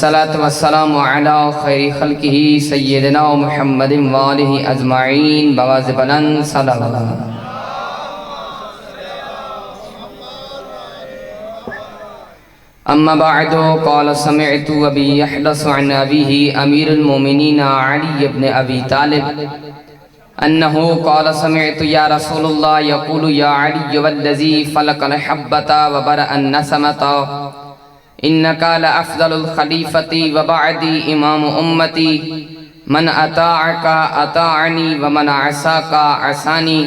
والصلاة والسلام على خیر خلقہ سیدنا محمد وآلہ اجمعین بواز بلند صلوات. اما بعد قال سمعت ابی یحدث عن ابیہ امیر المومنین علی بن ابی طالب انہو قال سمعت یا رسول اللہ یقول یا علی والذی فلق الحبۃ وبرأ النسمۃ انکا لافضل الخلیفۃ وبعدی امام امتی من اطاعک اطاعنی ومن عصاک عصانی.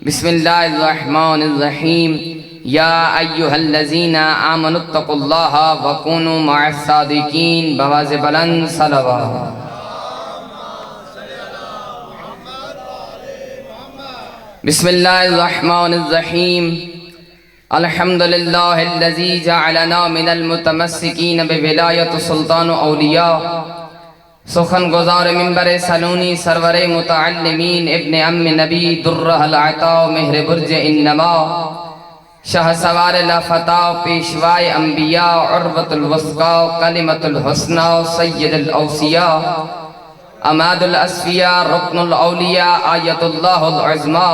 بسم اللہ الرحمن الرحیم. یا ایہا الذین آمنوا اتقوا اللہ وکونوا مع الصادقین بواز بلند صلوات. بسم اللہ الرحمن الرحیم. الحمدللہ الذی جعلنا من المتمسکین بولایت سلطان اولیاء. سخن گزار منبر سلونی سرور متعلمین ابن ام نبی درہ العطا مہر برج انما شاہ سوار لافتہ پیشوائے انبیاء عروۃ الوثقی کلمۃ الحسنی سید الاوصیاء اماد الاسفیاء رکن الاولیاء آیت اللہ العظمی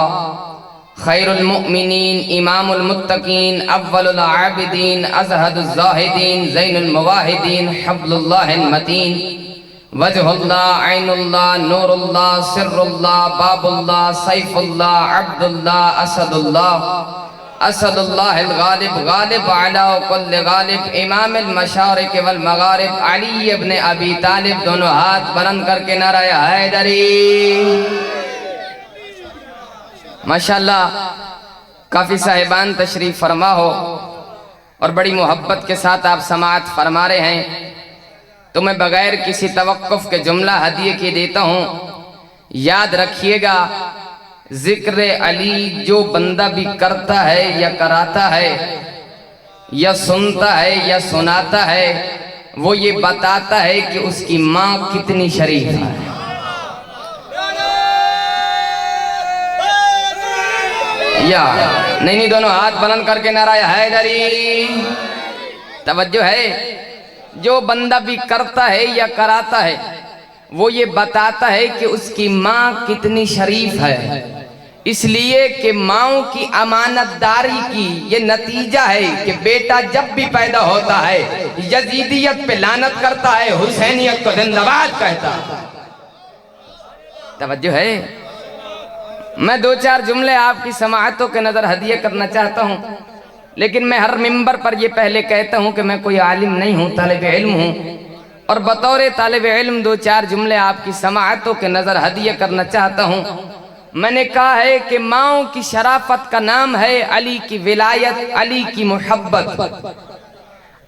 خیر المؤمنین امام المتقین اول العابدین ازہد الزاہدین زین المواہدین حبل اللہ المتین وجہ اللہ عین اللہ نور اللہ سر اللہ باب اللہ سیف اللہ عبد اللہ اسد اللہ الغالب غالب علی کل غالب امام المشارق والمغارب علی ابن ابی طالب. دونوں ہاتھ بلند کر کے نعرہ حیدری. ماشاءاللہ کافی صاحبان تشریف فرما ہو اور بڑی محبت کے ساتھ آپ سماعت فرما رہے ہیں تو میں بغیر کسی توقف کے جملہ ہدیے کی دیتا ہوں. یاد رکھیے گا ذکر علی جو بندہ بھی کرتا ہے یا کراتا ہے یا سنتا ہے یا سناتا ہے وہ یہ بتاتا ہے کہ اس کی ماں کتنی شریف ہے. یا نہیں دونوں ہاتھ بلند کر کے نعرہ حیدری. توجہ ہے. جو بندہ بھی کرتا ہے یا کراتا ہے وہ یہ بتاتا ہے کہ اس کی ماں کتنی شریف ہے. اس لیے کہ ماؤں کی امانت داری کی یہ نتیجہ ہے کہ بیٹا جب بھی پیدا ہوتا ہے یزیدیت پہ لعنت کرتا ہے حسینیت کو زندہ باد کہتا ہے. توجہ ہے. میں دو چار جملے آپ کی سماعتوں کے نظر ہدیہ کرنا چاہتا ہوں لیکن میں ہر منبر پر یہ پہلے کہتا ہوں کہ میں کوئی عالم نہیں ہوں، طالب علم ہوں اور بطور طالب علم دو چار جملے آپ کی سماعتوں کے نظر ہدیہ کرنا چاہتا ہوں. میں نے کہا ہے کہ ماؤں کی شرافت کا نام ہے علی کی ولایت، علی کی محبت.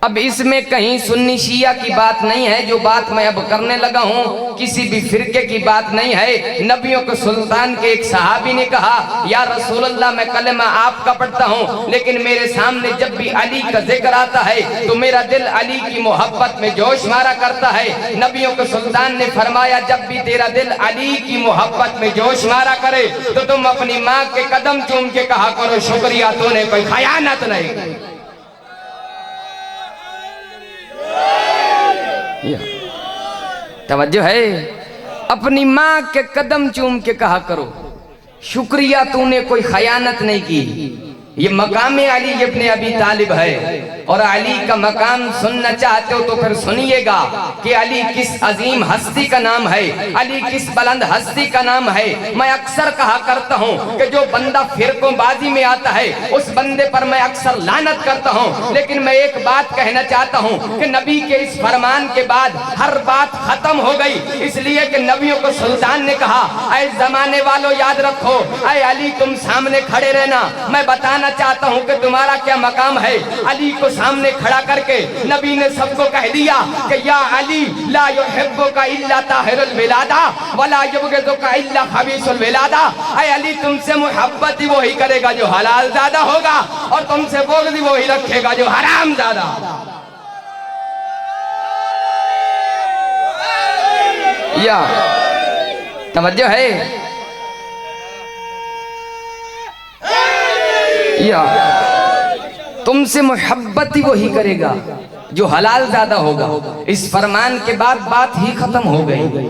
اب اس میں کہیں سنی شیعہ کی بات نہیں ہے. جو بات میں اب کرنے لگا ہوں کسی بھی فرقے کی بات نہیں ہے. نبیوں کے سلطان کے ایک صحابی نے کہا یا رسول اللہ میں کلمہ آپ کا پڑھتا ہوں لیکن میرے سامنے جب بھی علی کا ذکر آتا ہے تو میرا دل علی کی محبت میں جوش مارا کرتا ہے. نبیوں کے سلطان نے فرمایا جب بھی تیرا دل علی کی محبت میں جوش مارا کرے تو تم اپنی ماں کے قدم چوم کے کہا کرو شکریہ تو نے کوئی خیانت نہیں کی. توجہ ہے. اپنی ماں کے قدم چوم کے کہا کرو شکریہ تو نے کوئی خیانت نہیں کی. یہ مقام علی ابن ابی طالب ہے اور علی کا مقام سننا چاہتے ہو تو پھر سنیے گا کہ علی کس عظیم ہستی کا نام ہے، علی کس بلند ہستی کا نام ہے. میں اکثر کہا کرتا ہوں کہ جو بندہ فرقوں بازی میں آتا ہے اس بندے پر میں اکثر لعنت کرتا ہوں لیکن میں ایک بات کہنا چاہتا ہوں کہ نبی کے اس فرمان کے بعد ہر بات ختم ہو گئی. اس لیے کہ نبیوں کو سلطان نے کہا اے زمانے والوں یاد رکھو، اے علی تم سامنے کھڑے رہنا، میں بتانا چاہتا ہوں کہ تمہارا کیا مقام ہے. علی کو سامنے کھڑا کر کے نبی نے سب کو کہہ دیا کہ یا علی لا یحبک الا طاہر الولادہ ولا یبغضک الا خبیث الولادہ. اے علی تم سے محبت ہی وہی کرے گا جو حلال زادہ ہوگا اور تم سے بغض ہی وہی رکھے گا جو حرام زادہ. یا توجہ ہے. یا تم سے محبت ہی وہی کرے گا جو حلال زیادہ ہوگا. اس فرمان کے بعد بات ہی ختم ہو گئی.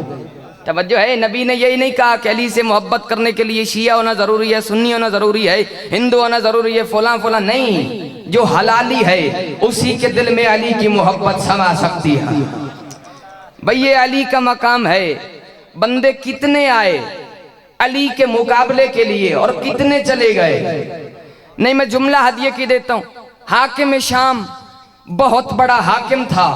توجہ ہے، نبی نے یہی نہیں کہا کہ علی سے محبت کرنے کے لیے شیعہ ہونا ضروری ہے، سنی ہونا ضروری ہے، ہندو ہونا ضروری ہے، فلاں فلاں. نہیں، جو حلالی ہے اسی کے دل میں علی کی محبت سما سکتی ہے. بھئی یہ علی کا مقام ہے. بندے کتنے آئے علی کے مقابلے کے لیے اور کتنے چلے گئے. نہیں، میں جملہ ہدیہ کی دیتا ہوں. حاکم شام بہت بڑا حاکم تھا.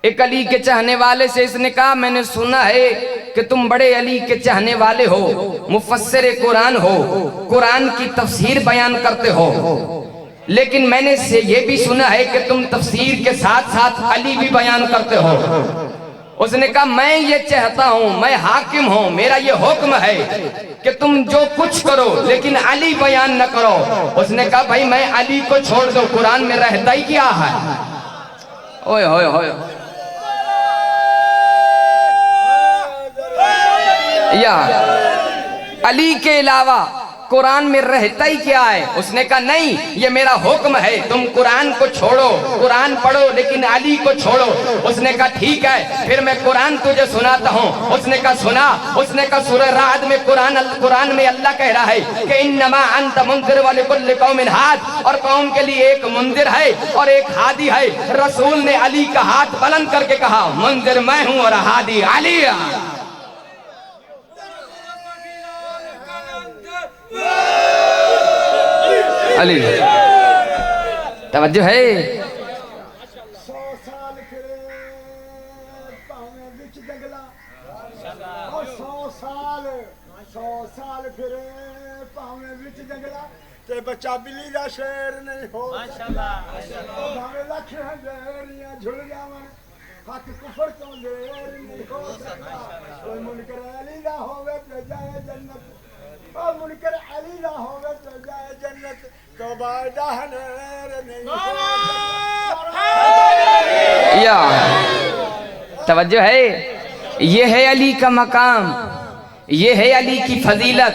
ایک علی کے چاہنے والے سے اس نے کہا میں نے سنا ہے کہ تم بڑے علی کے چاہنے والے ہو، مفسر قرآن ہو، قرآن کی تفسیر بیان کرتے ہو، لیکن میں نے یہ بھی سنا ہے کہ تم تفسیر کے ساتھ ساتھ علی بھی بیان کرتے ہو. اس نے کہا میں یہ چاہتا ہوں، میں حاکم ہوں، میرا یہ حکم ہے کہ تم جو کچھ کرو لیکن علی بیان نہ کرو. اس نے کہا بھائی میں علی کو چھوڑ دو، قرآن میں رہتا ہی کیا ہے. اوئے ہوئے ہوئے یا علی کے علاوہ قرآن میں رہتا ہی کیا ہے. اس نے کہا نہیں، یہ میرا حکم ہے، تم قرآن کو چھوڑو، قرآن پڑھو لیکن علی کو چھوڑو. اس نے کہا ٹھیک ہے، پھر میں قرآن تجھے سناتا ہوں. اس نے کہا سنا. اس نے کہا سورہ رعد میں قرآن میں اللہ کہہ رہا ہے کہ انما انت منذر ولکل قوم ہاد، اور قوم کے لیے ایک منذر ہے اور ایک ہادی ہے. رسول نے علی کا ہاتھ بلند کر کے کہا منذر میں ہوں اور ہادی علی. علی توجہ ہے. 100 سال پھرے پاویں وچ جنگلا، 100 سال پھرے پاویں وچ جنگلا، تے بچہ بلی دا شیر نہیں ہو سکتا. بھاویں لکھ ہنڈیریاں جھل جاون، حق کفر تو دیر نہیں ہو سکتا. کوئی منکر علی دا ہووے تے جائے جنت، اور منکر علی دا ہووے تے جائے جنت. یا توجہ ہے، یہ ہے علی کا مقام، یہ ہے علی کی فضیلت.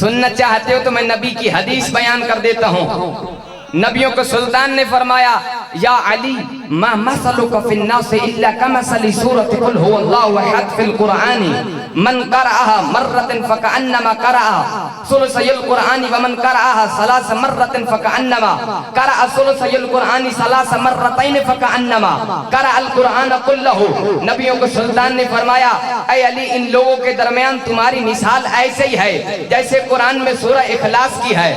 سننا چاہتے ہو تو میں نبی کی حدیث بیان کر دیتا ہوں. نبیوں کو سلطان نے فرمایا یا علی ما مثلک فی الناس الا کمثل سورۃ قل هو اللہ احد فی القرآن من قرأها مرۃ فکأنما قرأ ثلثی القرآن ومن قرأها 3 مرات فکأنما قرأ ثلثی القرآن 3 مرتين فکأنما قرأ القرآن کلہ. نبیوں کو سلطان نے فرمایا اے علی ان لوگوں کے درمیان تمہاری مثال ایسے ہی ہے جیسے قرآن میں سورہ اخلاص کی ہے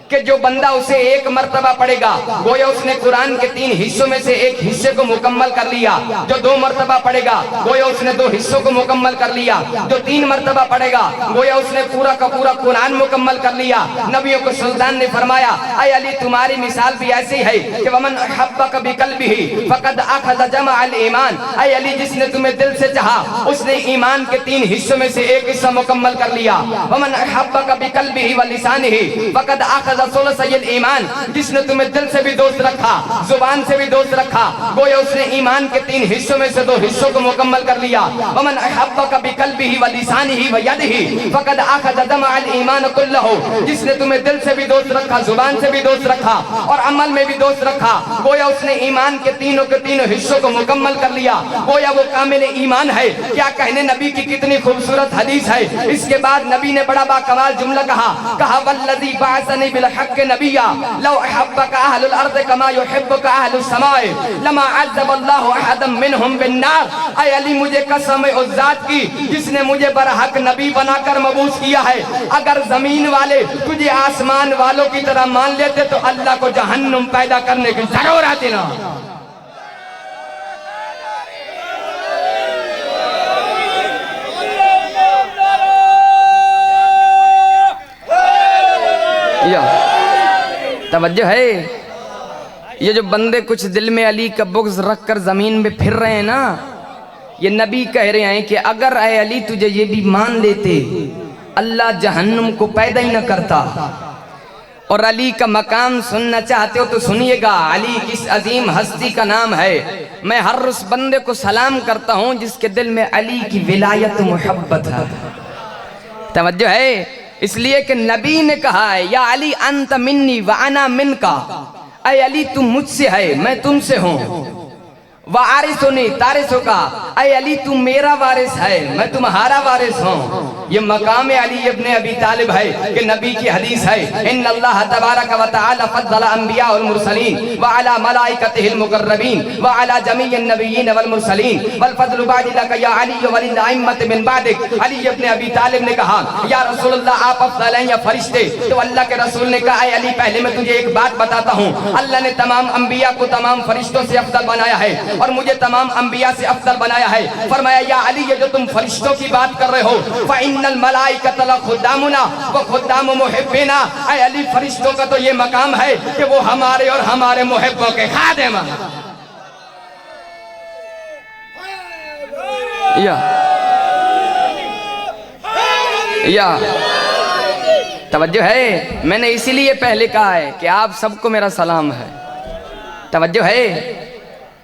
کہ جو بندہ اسے ایک مرتبہ پڑھے گا گویا اس نے قرآن کے 3 حصوں میں سے ایک حصے کو مکمل کر لیا. جو 2 مرتبہ پڑھے گا گویا اس نے 2 حصوں کو مکمل کر لیا. جو 3 مرتبہ پڑھے گا گویا اس نے پورا کا پورا قرآن مکمل کر لیا. نبیوں کو سلطان نے فرمایا اے علی تمہاری مثال بھی ایسی ہے کہ ومن احبک بقلبہ فقد اخذ جمع الایمان. اے علی جس نے تمہیں دل سے چاہا اس نے ایمان کے 3 حصوں میں سے ایک حصہ مکمل کر لیا. ومن احبک بقلبہ ولسانہ فقد اخذ ثلثی الایمان. جس نے تمہیں دل سے بھی دوست رکھا، زبان سے بھی دوست رکھا، گویا اس نے ایمان کے 3 حصوں میں سے 2 حصوں کو مکمل کر لیا. ومن احبک بقلبہ ولسانہ ویدہ فقد اخذ جمع الایمان کلہ. جس نے تمہیں دل سے بھی دوست رکھا، زبان سے بھی دوست رکھا اور عمل میں بھی دوست رکھا، گویا اس نے ایمان کے 3 حصوں کو مکمل کر لیا. گویا وہ کامل ایمان ہے. کیا کہنے نبی کی کتنی خوبصورت حدیث ہے. اس کے بعد نبی نے بڑا باکمال جملہ کہا والذی بعثنی بالحق نبیا لو احبک اہل الارض کما یحبک اہل السماء لما عذب اللہ احدا منہم بالنار. اے علی مجھے قسم اس ذات کی جس نے مجھے برحق نبی بنا کر مبعوث کیا ہے، اگر زمین والے تجھے آسمان والوں کی طرح مان لیتے تو اللہ کو جہنم پیدا کرنے کی ضرورت ہی نہ. توجہ ہے. یہ جو بندے کچھ دل میں علی کا بغض رکھ کر زمین میں پھر رہے ہیں نا، یہ نبی کہہ رہے ہیں کہ اگر اے علی تجھے یہ بھی مان لیتے اللہ جہنم کو پیدا ہی نہ کرتا. اور علی کا مقام سننا چاہتے ہو تو سنیے گا. علی کس عظیم ہستی کا نام ہے. میں ہر اس بندے کو سلام کرتا ہوں جس کے دل میں علی کی ولایت محبت ہے. توجہ ہے. اس لیے کہ نبی نے کہا ہے یا علی انت منی وانا منکا. اے علی تم مجھ سے ہے میں تم سے ہوں، وارثنی تارثوں کا، اے علی تم میرا وارث ہے میں تمہارا وارث ہوں۔ یہ مقام علی ابن ابی طالب ہے کہ نبی کی حدیث ہے، ان اللہ تبارک و تعالی فضل انبیاء والمرسلین وعلی ملائکتہ المقربین وعلی جمیع النبیین والمرسلین والفضل بعد لک یا علی وللائمۃ من بعدک۔ علی ابن ابی طالب نے کہا یا رسول اللہ آپ افضل ہیں یا فرشتے؟ تو اللہ کے رسول نے کہا اے علی پہلے میں تجھے ایک بات بتاتا ہوں، اللہ نے تمام انبیاء کو تمام فرشتوں سے افضل بنایا ہے اور مجھے تمام انبیاء سے افضل بنایا ہے۔ فرمایا یا علی یہ جو تم فرشتوں کی بات کر رہے ہو فَإِنَّ الْمَلَائِكَةَ لَخُدَّامُنَا وَخُدَّامُ مُحِبِّنَا، اے علی فرشتوں کا تو یہ مقام ہے کہ وہ ہمارے اور ہمارے محبوں کے خادم ہیں۔ یا توجہ ہے، میں نے اسی لیے پہلے کہا ہے کہ آپ سب کو میرا سلام ہے۔ توجہ ہے،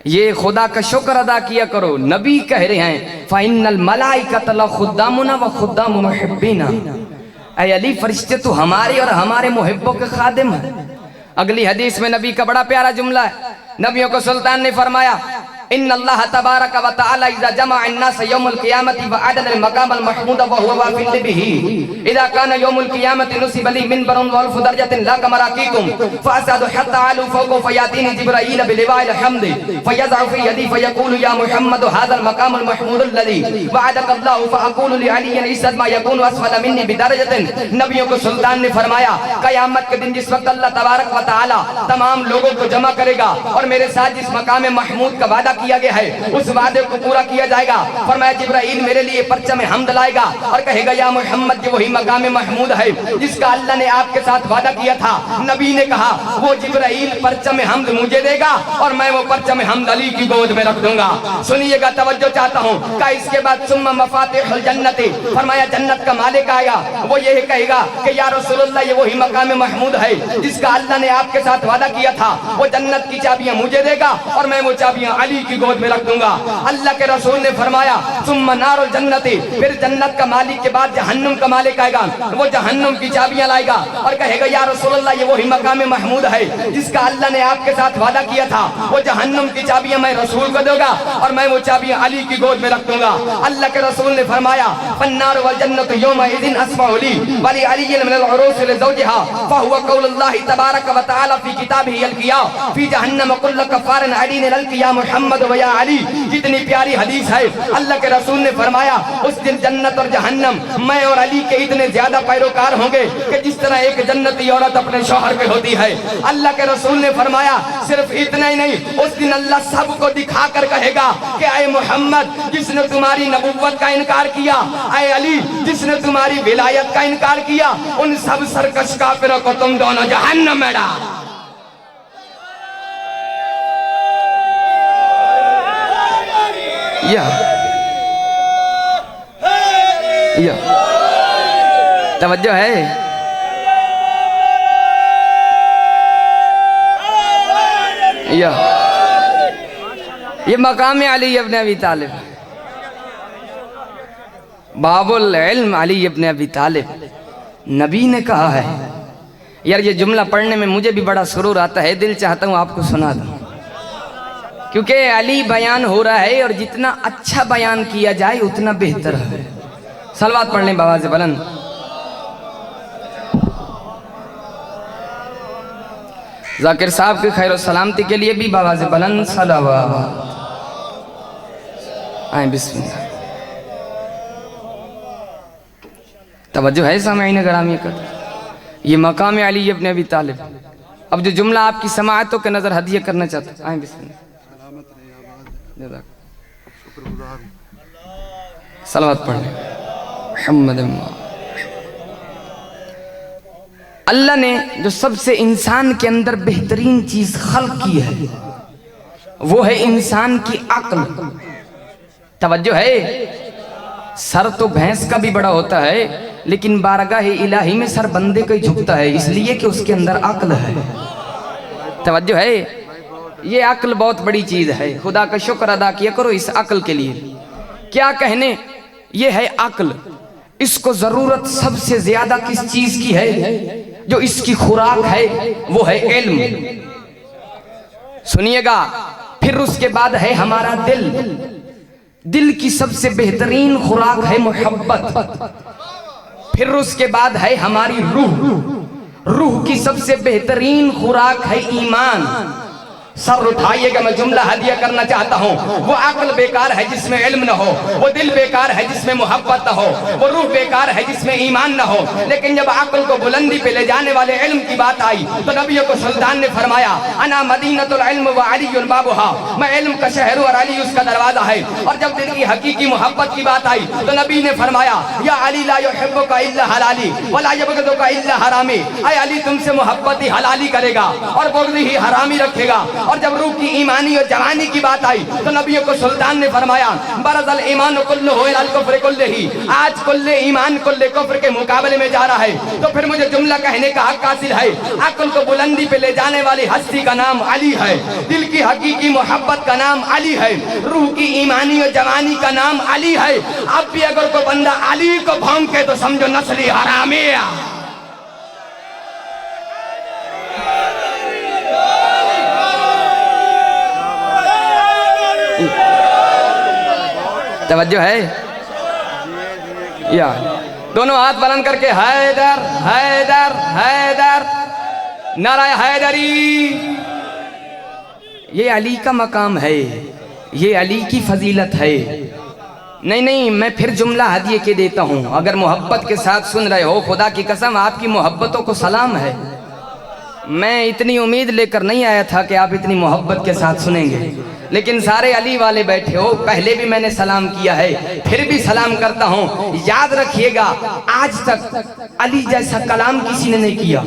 یہ خدا کا شکر ادا کیا کرو، نبی کہہ رہے ہیں فَإِنَّ الْمَلَائِكَةَ لَخُدَّامُنَا وَخُدَّامُ مُحِبِّنَا، اے علی فرشتے تو ہمارے اور ہمارے محبوں کے خادم ہیں۔ اگلی حدیث میں نبی کا بڑا پیارا جملہ ہے، نبیوں کو سلطان نے فرمایا ان اللہ تبارک و تعالی اذا جمع الناس یوم القیامت وعدل المقام المحمود وهو وافل به اذا كان يوم القیامت نصب لي منبر والف درجة لا كمراكيكم فاسعد حتى علو فوق فياتيني جبرائيل بلواء الحمد فيضع في يدي فيقول يا محمد هذا المقام المحمود الذي وعدك الله فاقول لعلي عزت ما يكون اسفل مني بدرجة۔ نبیوں کو سلطان نے فرمایا قیامت کے دن جس وقت اللہ تبارک و تعالی تمام لوگوں کو جمع کرے گا اور میرے ساتھ جس مقام محمود کا وعدہ کیا گیا ہے اس وعدے کو پورا کیا جائے گا۔ فرمایا جبرائیل میرے لیے پرچم حمد لائے گا اور کہے گا یا محمد یہ وہی مقام محمود ہے جس کا اللہ نے آپ کے ساتھ وعدہ کیا تھا۔ نبی نے کہا وہ جبرائیل پرچم حمد مجھے دے گا اور میں وہ پرچم حمد علی کی گود میں رکھ دوں گا۔ سنیے گا، توجہ چاہتا ہوں کہ اس کے بعد ثم مفاتیح الجنت، فرمایا جنت کا مالک آئے گا، وہ یہ کہے گا کہ یا رسول اللہ یہ وہی مقام محمود ہے جس کا اللہ نے آپ کے ساتھ وعدہ کیا تھا، وہ جنت کی چابیاں مجھے دے گا اور میں وہ چابیاں علی کی گود میں رکھ دوں گا۔ اللہ کے رسول نے فرمایا ثم نار الجنت، پھر جنت کا مالک کے بعد جہنم کا مالک آئے گا، وہ جہنم کی چابیاں لائے گا اور کہے گا یا رسول اللہ یہ وہی مقام محمود ہے جس کا اللہ نے آپ کے ساتھ وعدہ کیا تھا، وہ جہنم کی چابیاں میں رسول کو دوں گا اور میں وہ چابیاں علی کی گود میں رکھ دوں گا۔ اللہ کے رسول نے فرمایا فالنار والجنت یومئذ اسمع لی ولعلی من العروس لزوجها فهو قول الله تبارک وتعالی فی کتابه القیا فی جہنم کل کفار عنید القیا محمد و یا علی۔ جتنی پیاری حدیث ہے، اللہ کے رسول نے فرمایا اس دن جنت اور جہنم میں اور علی کے اتنے زیادہ پیروکار ہوں گے کہ جس طرح ایک جنتی عورت اپنے شوہر پہ ہوتی ہے۔ اللہ کے رسول نے فرمایا صرف اتنا ہی نہیں، اس دن اللہ سب کو دکھا کر کہے گا کہ اے محمد جس نے تمہاری نبوت کا انکار کیا، اے علی جس نے تمہاری ولایت کا انکار کیا، ان سب سرکش کافروں کو تم دونوں جہنم میں ڈال۔ یا توجہ ہے، یہ مقام علی ابن ابی طالب، باب العلم علی ابن ابی طالب۔ نبی نے کہا ہے، یار یہ جملہ پڑھنے میں مجھے بھی بڑا سرور آتا ہے، دل چاہتا ہوں آپ کو سنا دوں، کیونکہ علی بیان ہو رہا ہے اور جتنا اچھا بیان کیا جائے اتنا بہتر ہے۔ صلوات پڑھ لیں بآواز بلند۔ ذاکر صاحب کی خیر و سلامتی کے لیے بھی بآواز بلند صلوات۔ آئیں بسم اللہ۔ توجہ ہے سامعین گرامی کا، یہ مقام علی ابن ابی طالب۔ اب جو جملہ آپ کی سماعتوں کے نظر ہدیہ کرنا چاہتا ہوں، آئیں بسم اللہ۔ صلوات پڑھ لیں محمد۔ اللہ نے جو سب سے انسان کے اندر بہترین چیز خلق کی ہے وہ ہے انسان کی عقل۔ توجہ ہے، سر تو بھینس کا بھی بڑا ہوتا ہے لیکن بارگاہ الہی میں سر بندے کا ہی جھکتا ہے، اس لیے کہ اس کے اندر عقل ہے۔ توجہ ہے، یہ عقل بہت بڑی چیز ہے، خدا کا شکر ادا کیا کرو اس عقل کے لیے۔ کیا کہنے، یہ ہے عقل۔ اس کو ضرورت سب سے زیادہ کس چیز کی ہے؟ جو اس کی خوراک ہے وہ ہے علم۔ سنیے گا، پھر اس کے بعد ہے ہمارا دل. دل کی سب سے بہترین خوراک ہے محبت. پھر اس کے بعد ہے ہماری روح. روح کی سب سے بہترین خوراک ہے ایمان. سر اٹھائیے گا، میں جملہ ہدیہ کرنا چاہتا ہوں. وہ عقل بیکار ہے جس میں علم نہ ہو، وہ دل بیکار ہے جس میں محبت نہ ہو، وہ روح بیکار ہے جس میں ایمان نہ ہو. لیکن جب عقل کو بلندی پہ لے جانے والے علم کی بات آئی تو نبی کو سلطان نے فرمایا انا مدینۃ العلم و علی بابها، میں علم کا شہر اور علی اس کا دروازہ ہے. اور جب دل کی حقیقی محبت کی بات آئی تو نبی نے فرمایا یا علی لا يحبك الا حلالی ولا يبغضك الا حرامی. اے علی تم سے محبت ہی حلالی کرے گا اور بغض ہی حرامی رکھے گا. اور جب روح کی ایمانی اور جوانی کی بات آئی تو نبی کو سلطان نے فرمایا برز الایمان کلہ الی الکفر کلہ، آج کل ایمان کل کفر کے مقابلے میں جا رہا ہے. تو پھر مجھے جملہ کہنے کا حق حاصل ہے. عقل کو بلندی پہ لے جانے والی ہستی کا نام علی ہے، دل کی حقیقی محبت کا نام علی ہے، روح کی ایمانی اور جوانی کا نام علی ہے. اب بھی اگر کوئی بندہ علی کو بھونکے تو سمجھو نسلی حرامی ہے. توجہ ہے یا دونوں ہاتھ بلند کر کے حیدر حیدر حیدر، نعرہ حیدری. یہ علی کا مقام ہے، یہ علی کی فضیلت ہے. نہیں میں پھر جملہ ہدیے کے دیتا ہوں. اگر محبت کے ساتھ سن رہے ہو، خدا کی قسم آپ کی محبتوں کو سلام ہے. میں اتنی امید لے کر نہیں آیا تھا کہ آپ اتنی محبت کے ساتھ سنیں گے، لیکن سارے علی والے بیٹھے ہو. پہلے بھی میں نے سلام کیا ہے، پھر بھی سلام کرتا ہوں. یاد رکھیے گا آج تک علی جیسا کلام کسی نے نہیں کیا.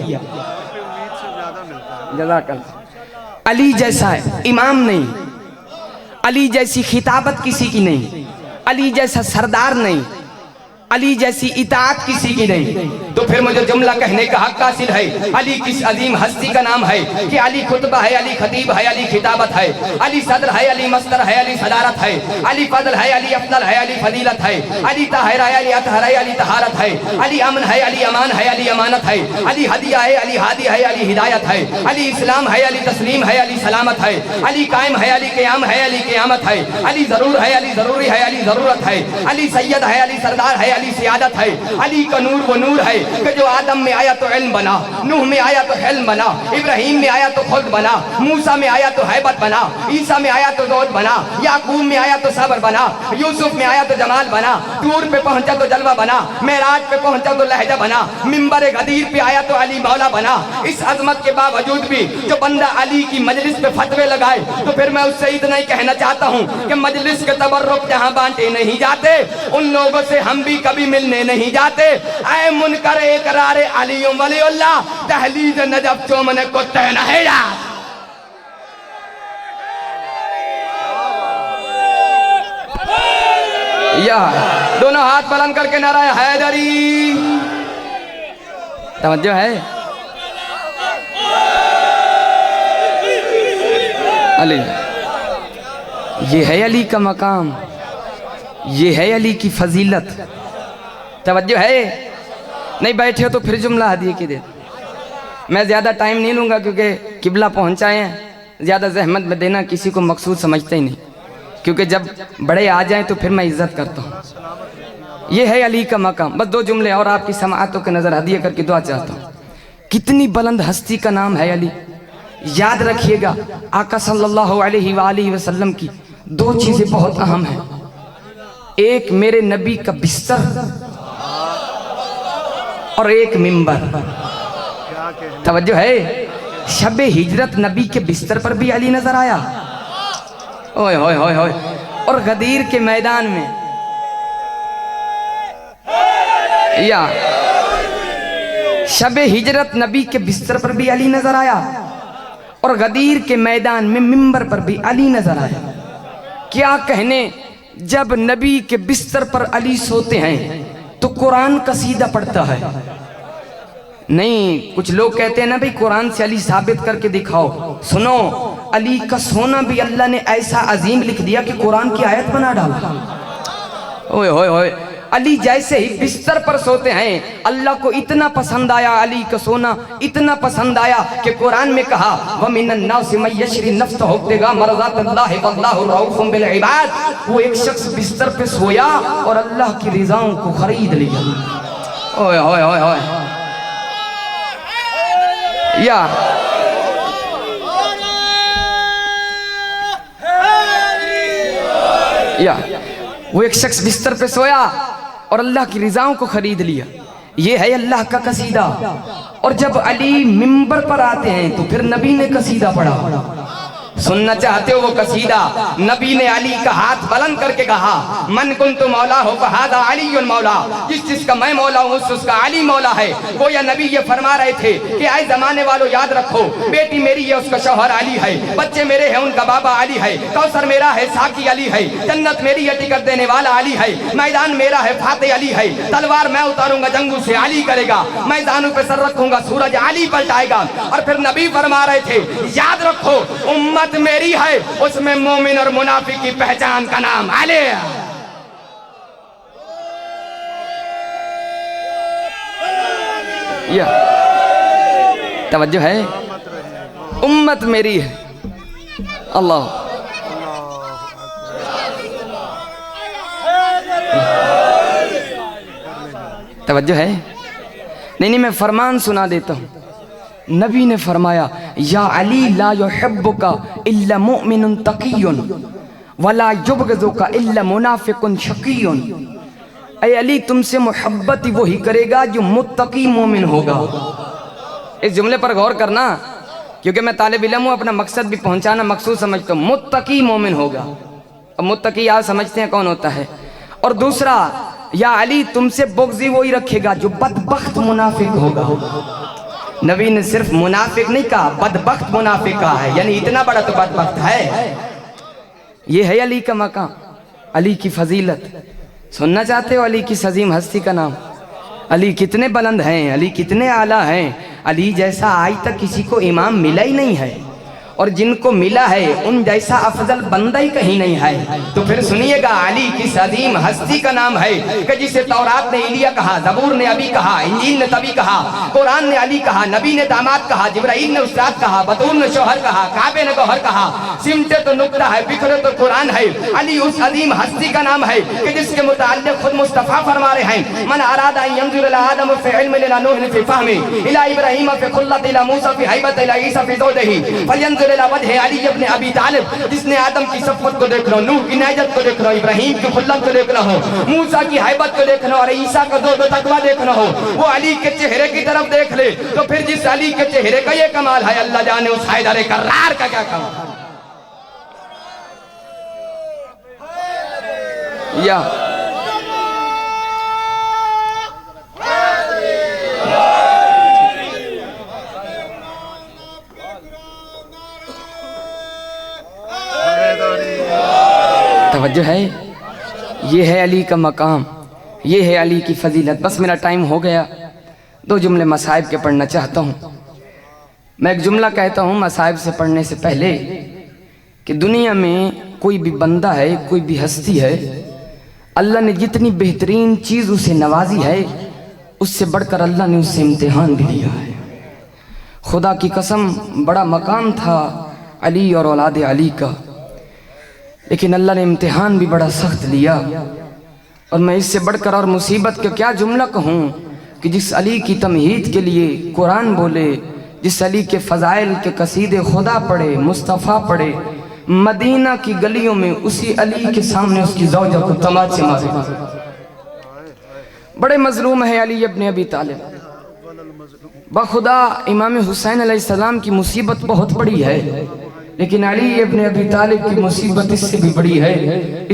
جزاک اللہ. علی جیسا امام نہیں، علی جیسی خطابت کسی کی نہیں، علی جیسا سردار نہیں، علی جیسی اطاعت کسی کی نہیں. تو پھر مجھے جملہ کہنے کا حق حاصل ہے. علی کس عظیم ہستی کا نام ہے کہ علی خطبہ ہے، علی خطیب ہے، علی خطابت ہے، علی صدر ہے، علی مستر ہے، علی صدارت ہے، علی فضل ہے، علی افضل ہے، علی فضیلت ہے، علی طاہر ہے، علی اطہر ہے، علی طہارت ہے، علی امن ہے، علی امان ہے، علی امانت ہے، علی ہدیہ ہے، علی ہادی ہے، علی ہدایت ہے، علی اسلام ہے، علی تسلیم ہے، علی سلامت ہے، علی قائم ہے، علی قیام ہے، علی قیامت ہے، علی ضرور ہے، علی ضروری ہے، علی ضرورت ہے، علی سید ہے، علی سردار ہے، علی سیادت ہے. علی کا نور وہ نور ہے کہ جو آدم میں آیا تو علم بنا، نوح میں آیا تو حلم بنا، ابراہیم میں آیا تو خلد بنا، موسیٰ میں آیا تو حیبت بنا، عیسیٰ میں آیا تو زہد بنا، یعقوب میں آیا تو صبر بنا، یوسف میں آیا تو جمال بنا، طور پہ پہنچا تو جلوہ بنا، معراج پہ پہنچا تو لہجہ بنا، منبر غدیر پہ آیا تو علی مولا بنا. اس عظمت کے باوجود بھی جو بندہ علی کی مجلس پہ فتوے لگائے تو پھر میں اس سے اتنا ہی کہنا چاہتا ہوں کہ مجلس کے تبرک جہاں بانٹے نہیں جاتے ان لوگوں سے ہم بھی کبھی ملنے نہیں جاتے. اے منکر اقرار علی ولی اللہ، دہلیز نجف چومنے کو تہ نہیں جا. یا دونوں ہاتھ بلند کر کے نعرہ حیدری. توجہ ہے علی. یہ ہے علی کا مقام، یہ ہے علی کی فضیلت. توجہ ہے. نہیں بیٹھے ہو تو پھر جملہ ہدیے کی دے. میں زیادہ ٹائم نہیں لوں گا کیونکہ قبلہ پہنچائے ہیں. زیادہ زحمت میں دینا کسی کو مقصود سمجھتے ہی نہیں، کیونکہ جب بڑے آ جائیں تو پھر میں عزت کرتا ہوں. یہ ہے علی کا مقام. بس دو جملے اور آپ کی سماعتوں کے نظر ہدیہ کر کے دعا چاہتا ہوں. کتنی بلند ہستی کا نام ہے علی. یاد رکھیے گا آقا صلی اللہ علیہ وآلہ وسلم کی دو چیزیں بہت اہم ہیں. ایک میرے نبی کا بستر اور ایک منبر. توجہ ہے. شب ہجرت نبی کے بستر پر بھی علی نظر آیا، اوئے ہوئے ہوئے ہوئے. اور غدیر کے میدان میں یا شب ہجرت نبی کے بستر پر بھی علی نظر آیا اور غدیر کے میدان میں منبر پر بھی علی نظر آیا. کیا کہنے، جب نبی کے بستر پر علی سوتے ہیں تو قرآن قصیدہ پڑھتا ہے. نہیں، کچھ لوگ کہتے ہیں نا بھئی قرآن سے علی ثابت کر کے دکھاؤ. سنو، علی کا سونا بھی اللہ نے ایسا عظیم لکھ دیا کہ قرآن کی آیت بنا ڈالا. اوئے ہوئے ہوئے. علی جیسے ہی بستر پر سوتے ہیں اللہ کو اتنا پسند آیا علی کا سونا اتنا پسند آیا کہ قرآن میں کہا وَمِنَ النَّاسِ مَن يَشْرِي نَفْسَهُ ابْتِغَاءَ مَرْضَاتِ اللَّهِ وَاللَّهُ رَءُوفٌ بِالْعِبَادِ وہ ایک شخص بستر پہ سویا اور اللہ کی رضاؤں کو خرید لیا. اوئے ہوئے ہوئے ہوئے یا وہ ایک شخص بستر پہ سویا اور اللہ کی رضاؤں کو خرید لیا. یہ ہے اللہ کا قصیدہ. اور جب علی منبر پر آتے ہیں تو پھر نبی نے قصیدہ پڑھا. سننا چاہتے ہو وہ قصیدہ؟ نبی نے علی کا ہاتھ بلند کر کے کہا من کنت مولا ہو فہذا علی مولا. جس کا میں مولا ہوں اس کا علی مولا ہے. گویا نبی یہ فرما رہے تھے کہ آئے زمانے والوں یاد رکھو بیٹی میری ہے اس کا شوہر علی ہے, بچے میرے ہیں ان کا بابا علی ہے, کوثر میرا ہے ساقی علی ہے, جنت میری ہے ٹکٹ دینے والا علی ہے, میدان میرا ہے فاتح علی ہے, تلوار میں اتاروں گا جنگوں سے علی کرے گا, میں دانوں پہ سر رکھوں گا سورج علی پلٹائے گا. اور پھر نبی فرما رہے تھے یاد رکھو امت میری ہے اس میں مومن اور منافق کی پہچان کا نام علی ہے. توجہ ہے امت میری ہے. اللہ توجہ ہے. نہیں میں فرمان سنا دیتا ہوں. نبی نے فرمایا یا علی لا یحبک الا مؤمن تقی ولا یبغضک الا منافق شقی. اے علی تم سے محبت وہی کرے گا جو متقی مومن ہوگا. اس جملے پر غور کرنا کیونکہ میں طالب علم ہوں, اپنا مقصد بھی پہنچانا مقصود سمجھتا ہوں. متقی مومن ہوگا. اب متقی آپ سمجھتے ہیں کون ہوتا ہے. اور دوسرا یا علی تم سے بغضی وہی رکھے گا جو بدبخت منافق ہوگا. نبی نے صرف منافق نہیں کہا بدبخت منافق کہا ہے, یعنی اتنا بڑا تو بدبخت ہے. یہ ہے علی کا مقام, علی کی فضیلت. سننا چاہتے ہو علی کی عظیم ہستی کا نام؟ علی کتنے بلند ہیں, علی کتنے اعلیٰ ہیں. علی جیسا آج تک کسی کو امام ملا ہی نہیں ہے, اور جن کو ملا ہے ان جیسا افضل بندہ ہی کہیں نہیں ہے. تو پھر سنیے گا علی کی عظیم ہستی کا نام ہے کہ جسے تورات نے ایلیا کہا, زبور نے ابی کہا, انجیل نے تبی کہا, قرآن نے علی کہا, نبی نے داماد کہا, جبرائیل نے استاد کہا, بطول نے شوہر کہا, کعبے نے گوہر کہا. سمٹے تو نکتہ ہے, بکھرے تو قرآن ہے. علی اس عظیم ہستی کا نام ہے کہ جس کے متعلق خود مصطفیٰ فرما رہے ہیں من اراد ان ينظر الى آدم في علم الى نوح في فهم الى ابراہیم في خلت الى موسیٰ في حیبت الى عیسیٰ في زوجہ فلینظر وجہ علی ابن ابی طالب. جس نے آدم کی صفت کو دیکھنا ہو, نوح کی نعجت کو دیکھنا ہو, ابراہیم کی خلت کو دیکھنا ہو, موسیٰ کی حیبت کو دیکھنا ہو, اور عیسیٰ کا زہد و تقویٰ دیکھنا ہو, وہ علی کے چہرے کی طرف دیکھ لے. تو پھر جس علی کے چہرے کا یہ کمال ہے اللہ جانے اس حیدر کرار کا کیا کمال. یا توجہ ہے. یہ ہے علی کا مقام, یہ ہے علی کی فضیلت. بس میرا ٹائم ہو گیا, 2 جملے مصائب کے پڑھنا چاہتا ہوں. میں ایک جملہ کہتا ہوں مصائب سے پڑھنے سے پہلے کہ دنیا میں کوئی بھی بندہ ہے, کوئی بھی ہستی ہے, اللہ نے جتنی بہترین چیز اسے نوازی ہے اس سے بڑھ کر اللہ نے اس سے امتحان بھی لیا ہے. خدا کی قسم بڑا مقام تھا علی اور اولاد علی کا, لیکن اللہ نے امتحان بھی بڑا سخت لیا. اور میں اس سے بڑھ کر اور مصیبت کا کیا جملہ کہوں کہ جس علی کی تمہید کے لیے قرآن بولے, جس علی کے فضائل کے قصیدے خدا پڑھے, مصطفیٰ پڑھے, مدینہ کی گلیوں میں اسی علی کے سامنے اس کی زوجہ کو تماچے مارے. بڑے مظلوم ہے علی ابن ابی طالب. بخدا امام حسین علیہ السلام کی مصیبت بہت بڑی ہے, لیکن علی ابن ابی طالب کی مصیبت اس سے بھی بڑی ہے.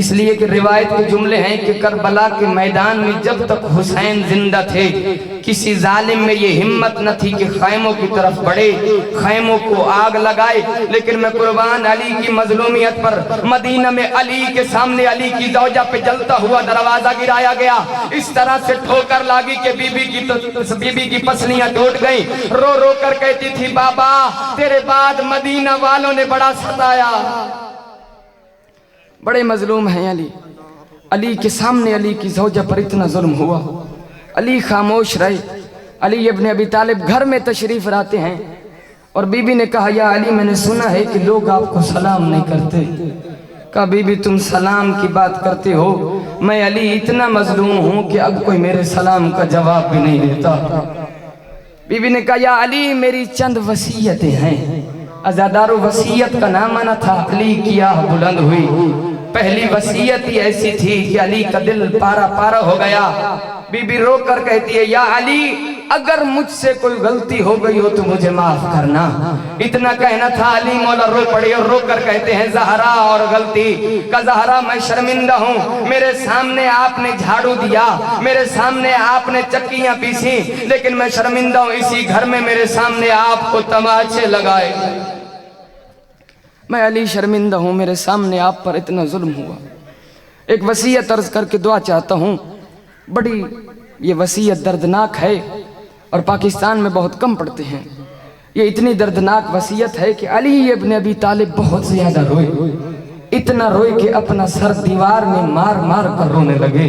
اس لیے کہ روایت کے جملے ہیں کہ کربلا کے میدان میں جب تک حسین زندہ تھے کسی ظالم میں یہ ہمت نہ تھی کہ خیموں کی طرف بڑھے, خیموں کو آگ لگائے. لیکن میں قربان علی کی مظلومیت پر مدینہ میں علی کے سامنے علی کی زوجہ پہ جلتا ہوا دروازہ گرایا گیا. اس طرح سے ٹھوکر لاگی کہ بی بی کی پسلیاں ٹوٹ گئیں. رو رو کر کہتی تھی بابا تیرے بعد مدینہ والوں نے بڑا ستایا. بڑے مظلوم ہیں علی. علی کے سامنے علی کی زوجہ پر اتنا ظلم ہوا، علی خاموش رہے۔ علی ابن ابی طالب گھر میں تشریف لاتے ہیں اور بی بی نے کہا یا علی میں نے سنا ہے کہ لوگ آپ کو سلام نہیں کرتے۔ کہا بی بی تم سلام کی بات کرتے ہو، میں علی اتنا مظلوم ہوں کہ اب کوئی میرے سلام کا جواب بھی نہیں دیتا۔ بی بی نے کہا یا علی میری چند وصیتیں ہیں۔ عزادار وصیت کا نام آنا تھا، علی کی آہ بلند ہوئی۔ پہلی وصیت ہی ایسی تھی کہ علی کا دل پارا پارا ہو گیا۔ بی بی رو کر کہتی ہے یا علی اگر مجھ سے کوئی غلطی ہو گئی ہو تو مجھے معاف کرنا۔ اتنا کہنا تھا، علی مولا رو پڑے اور رو کر کہتے ہیں زہرا اور غلطی کا زہرا میں شرمندہ ہوں، میرے سامنے آپ نے جھاڑو دیا، میرے سامنے آپ نے چکیاں پیسی، لیکن میں شرمندہ ہوں اسی گھر میں میرے سامنے آپ کو تماچے لگائے۔ میں علی شرمندہ ہوں، میرے سامنے آپ پر اتنا ظلم ہوا۔ ایک وصیت عرض کر کے دعا چاہتا ہوں، بڑی یہ وصیت دردناک ہے اور پاکستان میں بہت کم پڑھتے ہیں۔ یہ اتنی دردناک وصیت ہے کہ علی ابن ابی طالب بہت زیادہ روئے، اتنا روئے کہ اپنا سر دیوار میں مار مار کر رونے لگے۔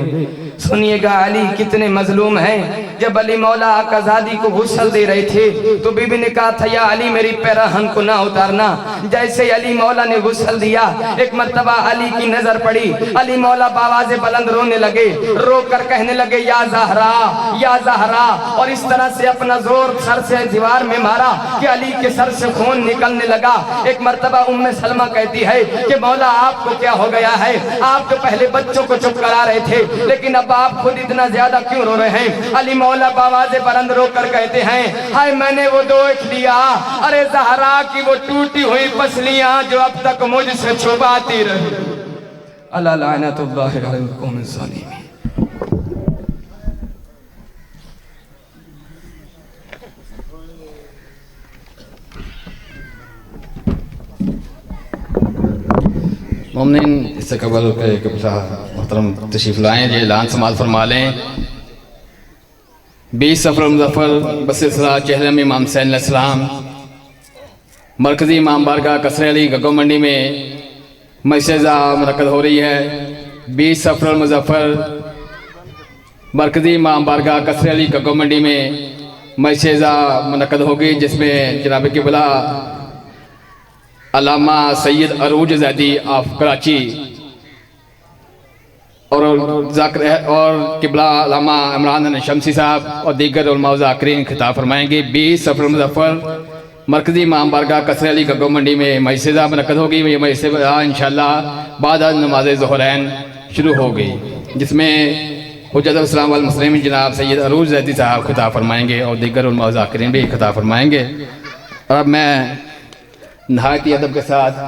سنیے گا علی کتنے مظلوم ہیں۔ جب علی مولا آقا زادی کو غسل دے رہے تھے تو بی بی نے کہا تھا یا علی میری پیراہن کو نہ اتارنا۔ جیسے علی مولا نے غسل دیا، ایک مرتبہ علی کی نظر پڑی، علی مولا باواز بلند رونے لگے، رو کر کہنے لگے یا زہرا یا زہرا، اور اس طرح سے اپنا زور سر سے دیوار میں مارا کہ علی کے سر سے خون نکلنے لگا۔ ایک مرتبہ ام سلمہ کہتی ہے کہ مولا آپ کو کیا ہو گیا ہے؟ آپ تو پہلے بچوں کو چپ کرا رہے تھے، لیکن اب آپ خود اتنا زیادہ کیوں رو رہے ہیں؟ علی مولا باواز بلند رو کر کہتے ہیں ہائے میں نے وہ دیکھ لیا، ارے زہرا کی وہ ٹوٹی ہوئی پسلیاں جو اب تک مجھ سے چھپاتی رہی۔ اللہ لعنت اللہ علی القوم الظالمین۔ مومنین اس سے قبل کہ محترم تشریف لائیں جی اعلان سماعت فرما لیں۔ 20 سفر مظفر بسلسلہ چہلم امام حسین علیہ السلام مرکزی امام بارگاہ قصر علی گگو منڈی میں مجلسہ منعقد ہو رہی ہے۔ 20 سفر مظفر مرکزی امام بارگاہ قصر علی گگو منڈی میں مجلسہ منعقد ہوگی، جس میں جناب قبلہ علامہ سید عروج زیدی آف کراچی اور قبلہ علامہ عمران شمسی صاحب اور دیگر علماء و ذاکرین خطاب فرمائیں گے۔ 20 سفر مظفر مرکزی امام بارگاہ قصر علی گگو منڈی میں مجلسہ منعقد ہوگی۔ یہ مجلسہ انشاءاللہ بعد از نماز ظہرین شروع ہوگی، جس میں حجت الاسلام والمسلمین جناب سید عروج زیدی صاحب خطاب فرمائیں گے اور دیگر علماء و ذاکرین بھی خطاب فرمائیں گے۔ اور اب میں نہایت ادب کے ساتھ